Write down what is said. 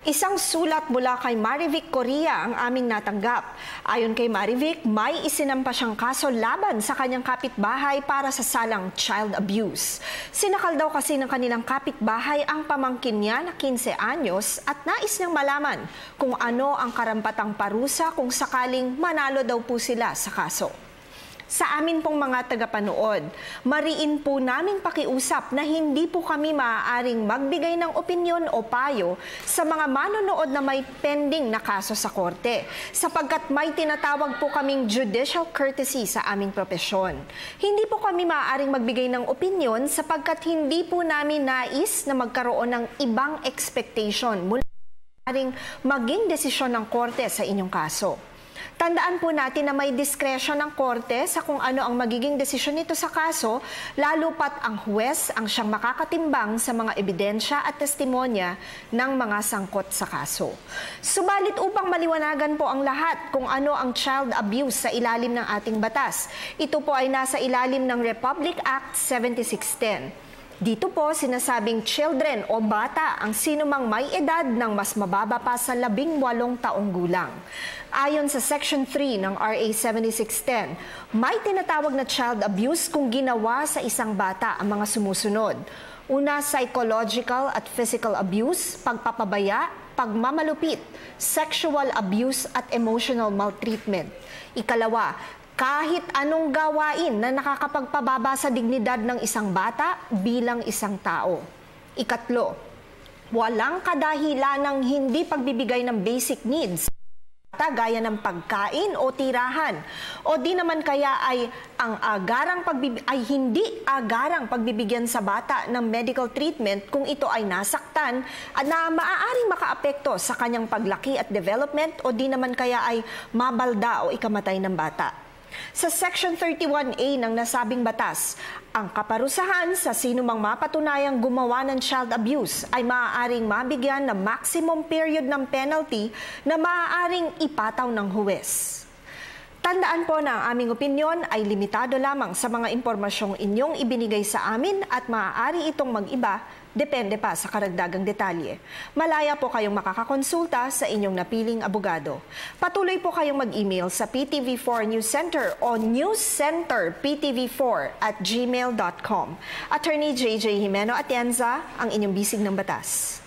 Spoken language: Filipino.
Isang sulat mula kay Marivic Coria ang aming natanggap. Ayon kay Marivic, may isinampa siyang kaso laban sa kanyang kapitbahay para sa salang child abuse. Sinakal daw kasi ng kanilang kapitbahay ang pamangkin niya na 15 anyos at nais niyang malaman kung ano ang karampatang parusa kung sakaling manalo daw po sila sa kaso. Sa amin pong mga tagapanood, mariin po naming pakiusap na hindi po kami maaaring magbigay ng opinyon o payo sa mga manonood na may pending na kaso sa korte, sapagkat may tinatawag po kaming judicial courtesy sa aming propesyon. Hindi po kami maaaring magbigay ng opinyon sapagkat hindi po namin nais na magkaroon ng ibang expectation mula sa maging desisyon ng korte sa inyong kaso. Tandaan po natin na may diskresyon ng korte sa kung ano ang magiging desisyon nito sa kaso, lalo pat ang huwes ang siyang makakatimbang sa mga ebidensya at testimonya ng mga sangkot sa kaso. Subalit upang maliwanagan po ang lahat kung ano ang child abuse sa ilalim ng ating batas, ito po ay nasa ilalim ng Republic Act 7610. Dito po sinasabing children o bata ang sinumang may edad ng mas mababa pa sa 18 taong gulang. Ayon sa Section 3 ng RA 7610, may tinatawag na child abuse kung ginawa sa isang bata ang mga sumusunod. Una, psychological at physical abuse, pagpapabaya, pagmamalupit, sexual abuse at emotional maltreatment. Ikalawa, kahit anong gawain na nakakapagpababa sa dignidad ng isang bata bilang isang tao. Ikatlo, walang kadahilanang hindi pagbibigay ng basic needs, gaya ng pagkain o tirahan, o di naman kaya ay hindi agarang pagbibigyan sa bata ng medical treatment kung ito ay nasaktan at na maaaring makaapekto sa kanyang paglaki at development, o di naman kaya ay mabalda o ikamatay ng bata. Sa Section 31A ng nasabing batas, ang kaparusahan sa sinumang mapatunayang gumawa ng child abuse ay maaaring mabigyan ng maximum period ng penalty na maaaring ipataw ng huwes. Tandaan po na ang aming opinyon ay limitado lamang sa mga impormasyong inyong ibinigay sa amin at maaari itong mag-iba, depende pa sa karagdagang detalye. Malaya po kayong makakakonsulta sa inyong napiling abogado. Patuloy po kayong mag-email sa PTV4 News Center o newscenterptv4@gmail.com. Attorney JJ Jimeno Atienza, ang inyong bisig ng batas.